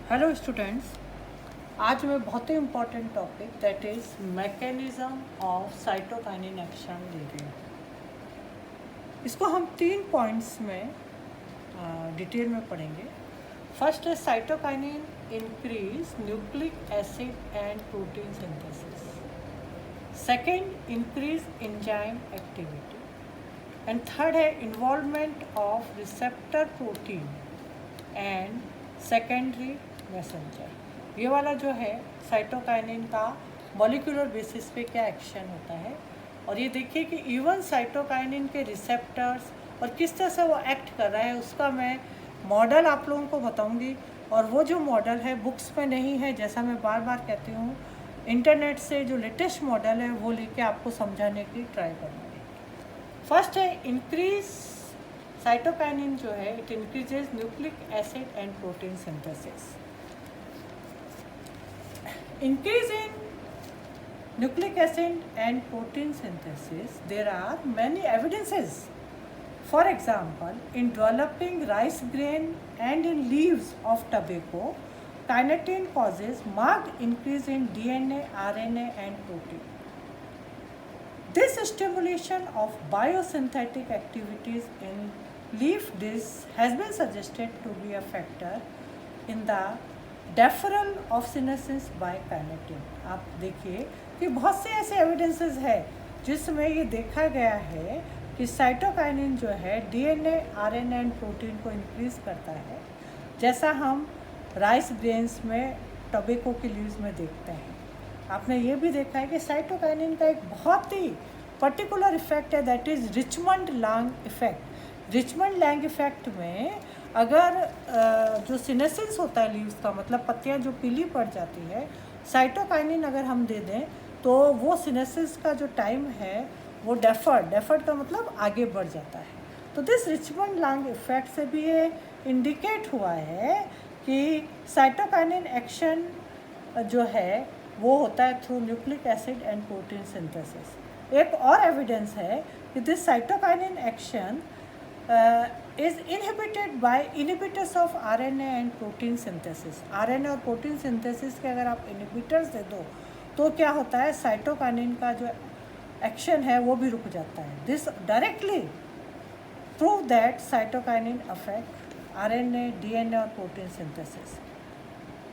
Hello students, आज मैं बहुत ही important topic that is mechanism of cytokinin action ले रही हूँ। इसको हम 3 पॉइंट्स में डिटेल में पढ़ेंगे। फर्स्ट है cytokinin increase nucleic acid and protein synthesis. Second, increase enzyme activity. And third है involvement of receptor protein and secondary messenger. ये वाला जो है साइटोकाइनिन का मॉलिक्यूलर बेसिस पे क्या एक्शन होता है, और ये देखिए कि इवन साइटोकाइनिन के रिसेप्टर्स और किस तरह से वो एक्ट कर रहा है उसका मैं मॉडल आप लोगों को बताऊंगी। और वो जो मॉडल है बुक्स में नहीं है, जैसा मैं बार बार कहती हूँ, इंटरनेट से जो लेटेस्ट मॉडल है वो लेके आपको समझाने की ट्राई करूँगी। फर्स्ट है इंक्रीज साइटोकाइनिन जो है it increases nucleic acid and protein synthesis. Increase in nucleic acid and protein synthesis, there are many evidences. For example, in developing rice grain and in leaves of tobacco, kinetin causes marked increase in DNA, RNA and protein. This stimulation of biosynthetic activities in leaf discs has been suggested to be a factor in the deferral of senescence by kinetin. आप देखिए कि बहुत से ऐसे evidences है जिसमें ये देखा गया है कि साइटोकाइनिन जो है डीएनए, आरएनए एंड प्रोटीन को इंक्रीज करता है, जैसा हम राइस ग्रेन्स में, टोबैको की लीव्स में देखते हैं। आपने ये भी देखा है कि साइटोकाइनिन का एक बहुत ही पर्टिकुलर इफेक्ट है that is Richmond Lang effect. Richmond Lang effect में अगर जो सिनेसिस होता है लीव्स का, मतलब पत्तियां जो पीली पड़ जाती है, साइटोकाइनिन अगर हम दे दें तो वो सिनेसिस का जो टाइम है वो डेफर्ड का मतलब आगे बढ़ जाता है। तो दिस रिचमंड लैंग इफेक्ट से भी ये इंडिकेट हुआ है कि साइटोकाइनिन एक्शन जो है वो होता है through nucleic acid and protein synthesis. एक और एविडेंस है कि this cytokinin action is inhibited by inhibitors of RNA and protein synthesis। RNA और प्रोटीन सिंथेसिस के अगर आप इनहिबिटर्स दे दो तो क्या होता है, साइटोकाइनिन का जो एक्शन है वो भी रुक जाता है। This directly prove that cytokinin affect RNA, DNA और protein synthesis.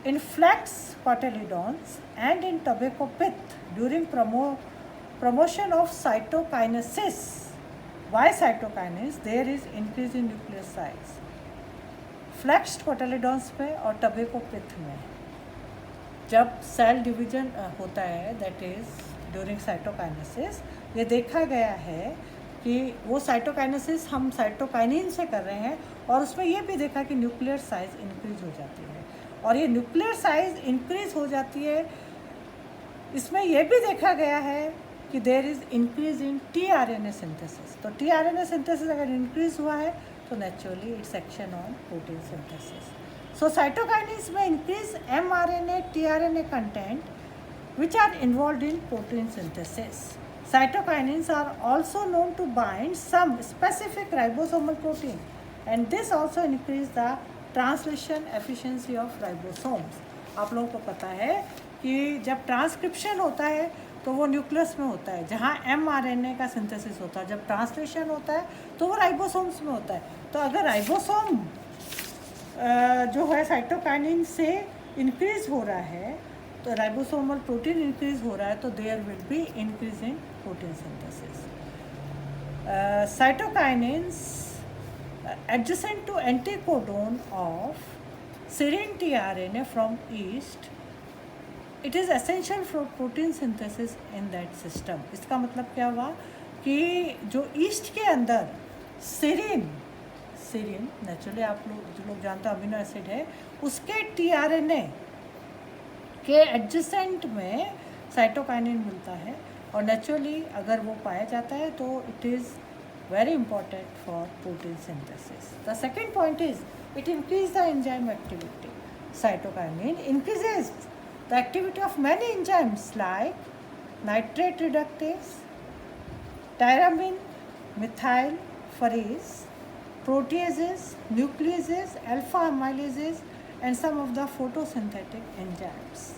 In flax cotyledons and in tobacco pith during promotion of cytokinesis by cytokinase there is increase in nuclear size। Flax cotyledons में और tobacco पिथ में जब cell division होता है that is during cytokinesis, ये देखा गया है कि वो साइटोकाइनेसिस हम साइटोकाइनिन से कर रहे हैं, और उसमें ये भी देखा कि न्यूक्लियर साइज इंक्रीज हो जाती है। और ये न्यूक्लियर साइज इंक्रीज हो जाती है, इसमें ये भी देखा गया है कि there is increase in tRNA synthesis. तो टीआरएनए सिंथेसिस अगर इंक्रीज हुआ है तो naturally its action on protein synthesis. So cytokinins में increase mRNA, tRNA content which are involved in protein synthesis. Cytokinins are also known to bind some specific ribosomal protein, and this also increase the translation efficiency of ribosomes। आप लोगों को पता है कि जब transcription होता है तो वो न्यूक्लियस में होता है, जहाँ mRNA का सिंथेसिस होता है। जब ट्रांसलेशन होता है तो वो राइबोसोम्स में होता है। तो अगर राइबोसोम जो है साइटोकाइनिन से इंक्रीज हो रहा है, तो राइबोसोमल प्रोटीन इंक्रीज हो रहा है, तो there will be increase in protein synthesis. Cytokinins adjacent to anticodon of serine tRNA from yeast, it is essential for protein synthesis in that system। इसका मतलब क्या हुआ कि जो ईस्ट के अंदर सेरिन नेचुरली आप लोग जानते हैं अमीनो एसिड है, उसके टीआरएनए के एडजेसेंट में साइटोकाइनिन मिलता है, और नेचुरली अगर वो पाया जाता है तो it is very important for protein synthesis। The second point is it increases the enzyme activity। Cytokinin increases the activity of many enzymes like nitrate reductase, tyramine, methylpherase, proteases, nucleases, alpha amylases and some of the photosynthetic enzymes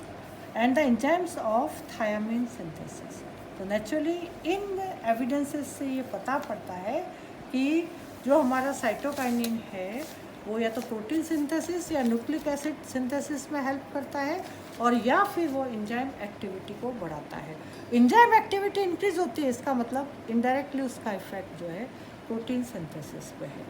and the enzymes of thiamine synthesis. तो naturally in evidences से ये पता पड़ता है कि जो हमारा cytokinin है वो या तो प्रोटीन सिंथेसिस या न्यूक्लिक एसिड सिंथेसिस में हेल्प करता है और या फिर वो एंजाइम एक्टिविटी को बढ़ाता है। एंजाइम एक्टिविटी इंक्रीज होती है, इसका मतलब इनडायरेक्टली उसका इफेक्ट जो है प्रोटीन सिंथेसिस पे है।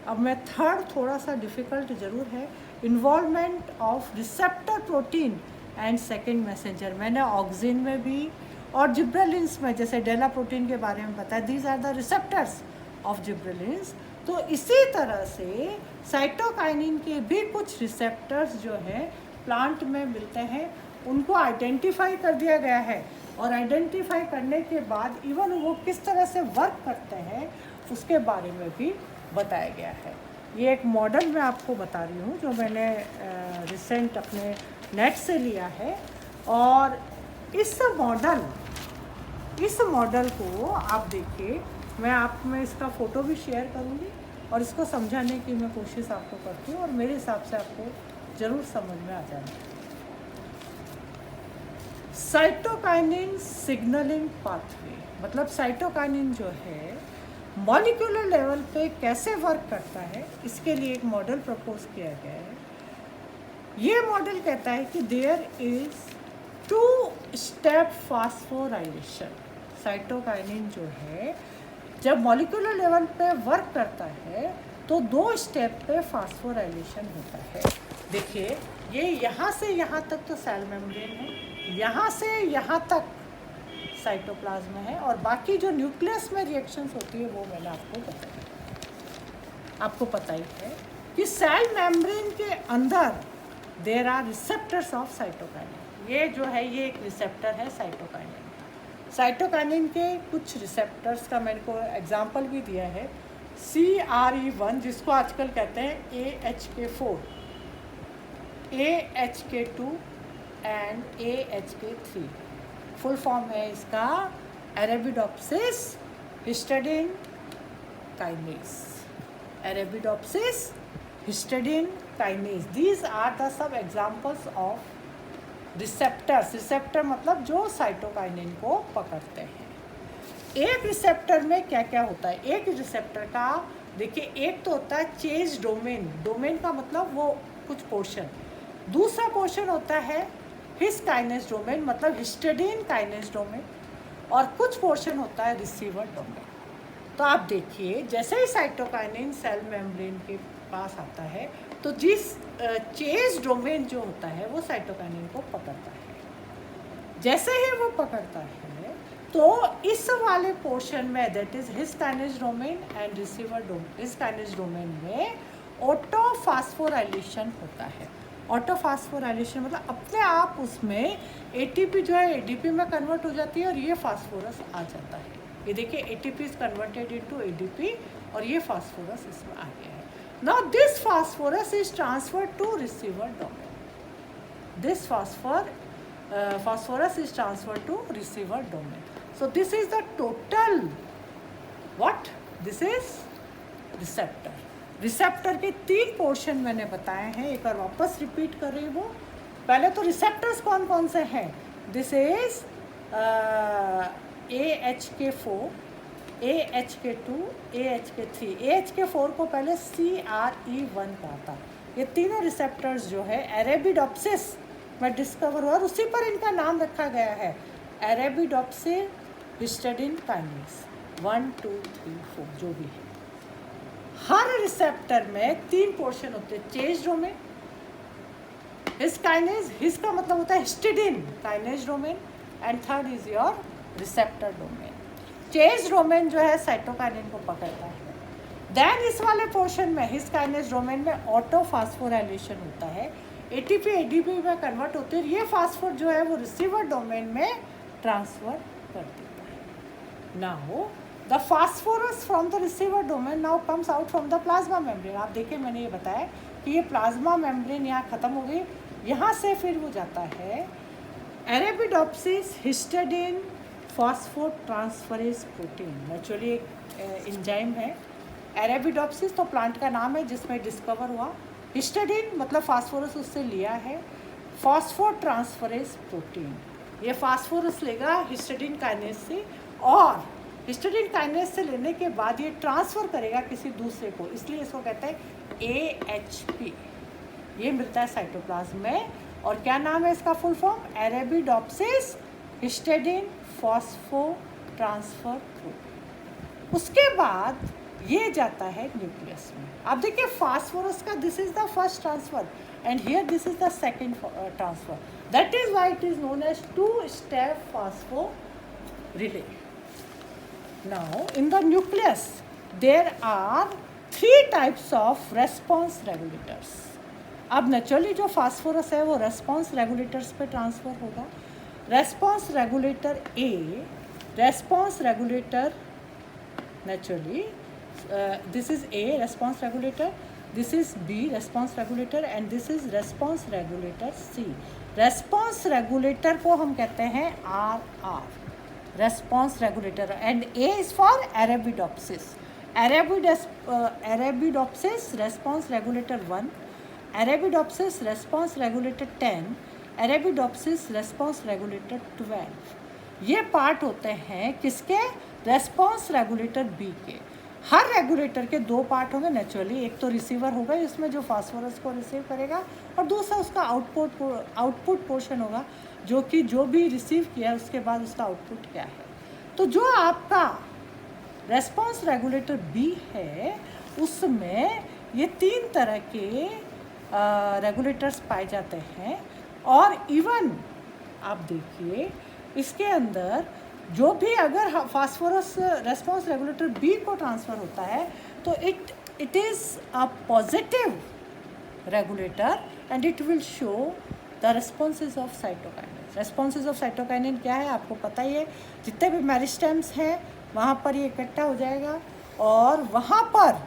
अब मैं थर्ड थोड़ा सा डिफ़िकल्ट ज़रूर है, involvement of receptor protein and second messenger. मैंने ऑक्सिन में भी और जिब्रेलिन्स में, जैसे डेला प्रोटीन के बारे में बताया, these are the receptors of gibberellins. तो इसी तरह से साइटोकाइनिन के भी कुछ रिसेप्टर्स जो हैं प्लांट में मिलते हैं, उनको आइडेंटिफाई कर दिया गया है और आइडेंटिफाई करने के बाद इवन वो किस तरह से वर्क करते हैं उसके बारे में भी बताया गया है। ये एक मॉडल मैं आपको बता रही हूँ जो मैंने रिसेंट अपने नेट से लिया है और इस मॉडल को आप देखिए, मैं इसका फ़ोटो भी शेयर करूँगी और इसको समझाने की मैं कोशिश आपको करती हूँ और मेरे हिसाब से आपको ज़रूर समझ में आ जाएगा। साइटोकाइनिन सिग्नलिंग पाथवे, मतलब साइटोकाइनिन जो है मॉलिक्यूलर लेवल पे कैसे वर्क करता है, इसके लिए एक मॉडल प्रपोज किया गया है। ये मॉडल कहता है कि there is 2 step phosphorylation. Cytokinin जो है जब मॉलिक्यूलर लेवल पे वर्क करता है तो 2 स्टेप पे फास्फोराइलेशन होता है। देखिए, ये यहाँ से यहाँ तक तो सेल मेम्ब्रेन है, यहाँ से यहाँ तक साइटोप्लाज्म है और बाकी जो न्यूक्लियस में रिएक्शंस होती है वो मैंने आपको पता ही है कि सेल मेम्ब्रेन के अंदर there are receptors of cytokinin. ये जो है ये एक रिसेप्टर है साइटोकाइनिन। साइटोकाइनिन के कुछ रिसेप्टर्स का मैंने को एग्जांपल भी दिया है, CRE1 जिसको आजकल कहते हैं AHK4, AHK2 and AHK3। Full form है इसका Arabidopsis histidine kinase. Arabidopsis histidine kinase, these are the सब एग्जाम्पल्स ऑफ रिसेप्टर्स। रिसेप्टर मतलब जो साइटोकाइनिन को पकड़ते हैं। एक रिसेप्टर में क्या क्या होता है, एक रिसेप्टर का देखिए, एक तो होता है चेज डोमेन। डोमेन का मतलब वो कुछ पोर्शन। दूसरा पोर्शन होता है हिस काइनेज डोमेन, मतलब हिस्टिडाइन काइनेज डोमेन, और कुछ पोर्शन होता है रिसीवर डोमेन। तो आप देखिए, जैसे ही साइटोकाइनिन सेल मेम्ब्रेन के पास आता है तो जिस चेज डोमेन जो होता है वो साइटोकाइनिन को पकड़ता है। जैसे ही वो पकड़ता है तो इस वाले पोर्शन में, that is his kinase domain and receiver domain, his kinase domain में ऑटोफास्फोराइलेशन होता है। ऑटोफास्फोराइलेशन मतलब अपने आप उसमें ATP जो है ADP में कन्वर्ट हो जाती है और ये फास्फोरस आ जाता है। ये देखिए, ATP is converted into ADP और ये फास्फोरस इसमें आ गया है। Now this phosphorus is transferred to receiver domain. This phosphorus is transferred to receiver domain. So this is the total what? This is receptor. Receptor के 3 portion मैंने बताए हैं, एक बार वापस रिपीट कर रही हूँ। पहले तो रिसेप्टर्स कौन कौन से हैं? This is AHK4, AHK2, AHK3। AHK4 को पहले CRE1 कहा था। ये तीनों रिसेप्टर्स जो है अरेबिडोप्सिस में डिस्कवर हुआ और उसी पर इनका नाम रखा गया है, अरेबिडोप्सिस हिस्टिडाइन काइनेज 1, 2, 3, 4 जो भी है। हर रिसेप्टर में 3 पोर्शन होते हैं, चेज डोमेन, हिस काइनेज, हिस का मतलब होता है histidine kinase domain, and third is your receptor domain. CHASE domain जो है साइटोकाइनिन को पकड़ता है। देन इस वाले पोर्शन में हिस काइनेज डोमेन में ऑटोफास्फोराइलेशन होता है, ATP ADP में कन्वर्ट होते हैं, ये फास्फोर जो है वो रिसीवर डोमेन में ट्रांसफर कर देता है। Now the phosphorus from the receiver domain now comes out from the plasma membrane. आप देखिए, मैंने ये बताया कि ये प्लाज्मा मेम्ब्रेन यहाँ ख़त्म हो गई, यहाँ से फिर वो जाता है अरेबिडोप्सिस हिस्टिडाइन फॉस्फोट्रांसफरेज प्रोटीन। नेचुरली एक एंजाइम है। अरेबिडोप्सिस तो प्लांट का नाम है जिसमें डिस्कवर हुआ, हिस्टिडीन मतलब फास्फोरस उससे लिया है, फॉस्फोट्रांसफरेज प्रोटीन, ये फास्फोरस लेगा हिस्टिडीन काइनेज से, और हिस्टिडीन काइनेज से लेने के बाद ये ट्रांसफ़र करेगा किसी दूसरे को, इसलिए इसको कहते हैं AHP। ये मिलता है साइटोप्लाज्म में, और क्या नाम है इसका full form? Arabidopsis histidine phosphotransfer protein. उसके बाद ये जाता है न्यूक्लियस में। अब देखिए फास्फोरस का this is the first transfer and here this is the second transfer, that is why it is known as two step phosphorylation. Now in the nucleus there are 3 types of response regulators. अब naturally जो phosphorus है वो response regulators पे transfer होगा। Response regulator A, response regulator naturally this is A response regulator, this is B response regulator and this is response regulator C। response regulator को हम कहते हैं RR, response regulator, and A is for Arabidopsis। Arabidopsis response regulator 1, Arabidopsis response regulator 10, Arabidopsis response regulator 12। ये part होते हैं किसके? Response regulator B के। हर regulator के 2 पार्ट होंगे नेचुरली, एक तो रिसीवर होगा इसमें जो फास्फोरस को रिसीव करेगा, और दूसरा उसका आउटपुट पोर्शन होगा जो कि जो भी रिसीव किया उसके बाद उसका आउटपुट क्या है। तो जो आपका रेस्पॉन्स रेगुलेटर बी है उसमें ये 3 तरह के रेगुलेटर्स पाए जाते हैं, और इवन आप देखिए इसके अंदर जो भी अगर फास्फोरस रेस्पॉन्स रेगुलेटर बी को ट्रांसफ़र होता है तो it is a positive regulator and it will show the responses of cytokinin. Responses of cytokinin क्या है आपको पता ही है, जितने भी मेरिस्टेम्स हैं वहाँ पर ये इकट्ठा हो जाएगा और वहाँ पर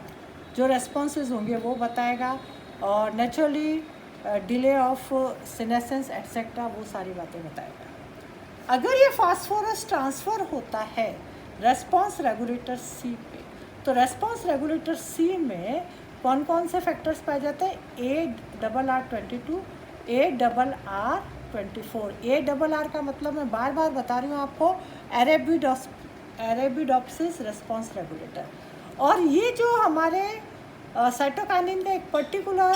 जो रेस्पॉन्सेज होंगे वो बताएगा, और naturally delay of senescence etcetera वो सारी बातें बताएगा। अगर ये फास्फोरस ट्रांसफ़र होता है रेस्पॉन्स रेगुलेटर सी पे, तो रेस्पॉन्स रेगुलेटर सी में कौन कौन से फैक्टर्स पाए जाते हैं? ARR22, ARR24। ARR का मतलब मैं बार बार बता रही हूँ आपको, अरेबिडोप्सिस रेस्पॉन्स रेगुलेटर। और ये जो हमारे साइटोकाइनिन का एक पर्टिकुलर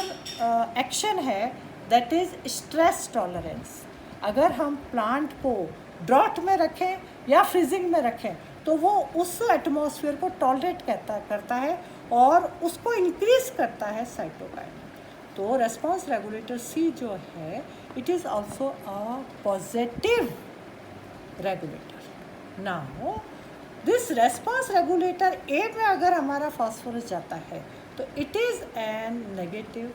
एक्शन है दैट इज़ स्ट्रेस टॉलरेंस। अगर हम प्लांट को ड्रॉट में रखें या फ्रीजिंग में रखें तो वो उस एटमॉस्फेयर को टॉलरेट करता है और उसको इंक्रीज करता है साइटोकाइनिन। तो रेस्पॉन्स रेगुलेटर सी जो है it is also a positive regulator. Now this response regulator A में अगर हमारा फास्फोरस जाता है तो it is an negative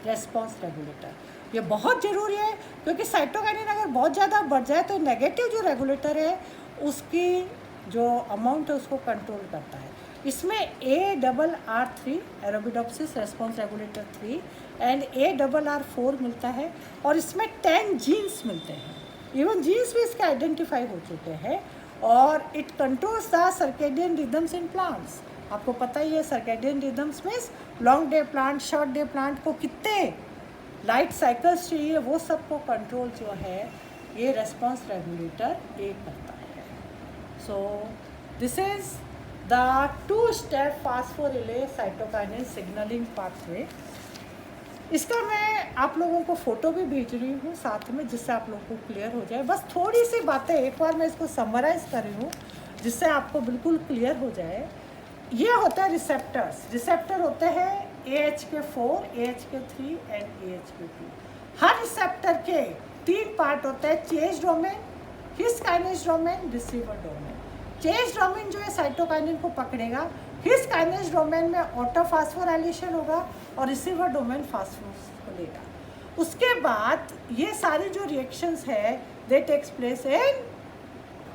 response regulator. ये बहुत ज़रूरी है क्योंकि साइटोकाइनिन अगर बहुत ज़्यादा बढ़ जाए तो नेगेटिव जो रेगुलेटर है उसकी जो अमाउंट है उसको कंट्रोल करता है। इसमें ARR3 Arabidopsis response regulator 3 and ARR4 मिलता है, और इसमें 10 जीन्स मिलते हैं। इवन जीन्स भी इसके आइडेंटिफाई हो चुके हैं, और it controls the circadian rhythms in plants. आपको पता ही है circadian rhythms means long day plant, short day plant को कितने लाइट साइकिल्स चाहिए, वो सबको कंट्रोल जो है ये रेस्पॉन्स रेगुलेटर ए करता है। So this is the 2 step phosphorylation cytokinin signalling pathway. इसका मैं आप लोगों को फ़ोटो भी भेज रही हूँ साथ में, जिससे आप लोगों को क्लियर हो जाए। बस थोड़ी सी बातें एक बार मैं इसको समराइज़ कर रही हूँ जिससे आपको बिल्कुल क्लियर हो जाए। ये होता है रिसेप्टर्स। रिसेप्टर होते हैं AHK4, AHK3 and AHK2। Her receptor के 3 पार्ट होते हैं, CHASE domain, his kinase domain, receiver domain. CHASE domain जो है साइटोकाइनिन को पकड़ेगा, हिस काइनेज डोमेन में ऑटोफॉस्फोराइलेशन होगा और रिसीवर डोमेन फास्फोरस को लेगा। उसके बाद ये सारी जो रिएक्शंस है they takes place in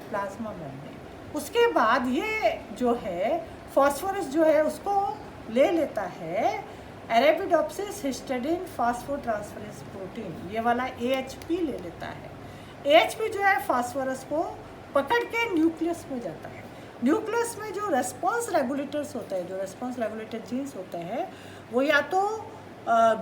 plasma membrane. उसके बाद ये जो है फास्फोरस जो है उसको ले लेता है अरेबिडोप्सिस हिस्टिडीन फॉस्फोट्रांसफरेज प्रोटीन, ये वाला AHP ले लेता है। AHP जो है फास्फोरस को पकड़ के न्यूक्लियस में जाता है। न्यूक्लियस में जो रेस्पॉन्स रेगुलेटर्स होते हैं, जो रेस्पॉन्स रेगुलेटर जीन्स होते हैं, वो या तो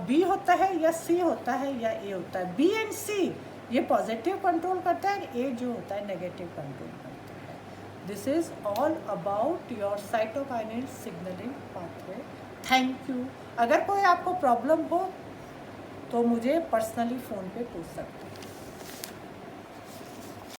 बी होता है या सी होता है या ए होता है। बी एंड सी ये पॉजिटिव कंट्रोल करता है, ए जो होता है नेगेटिव कंट्रोल करता है। This is all about your cytokinin signalling pathway. Thank you. अगर कोई आपको प्रॉब्लम हो तो मुझे पर्सनली फ़ोन पे पूछ सकते हैं।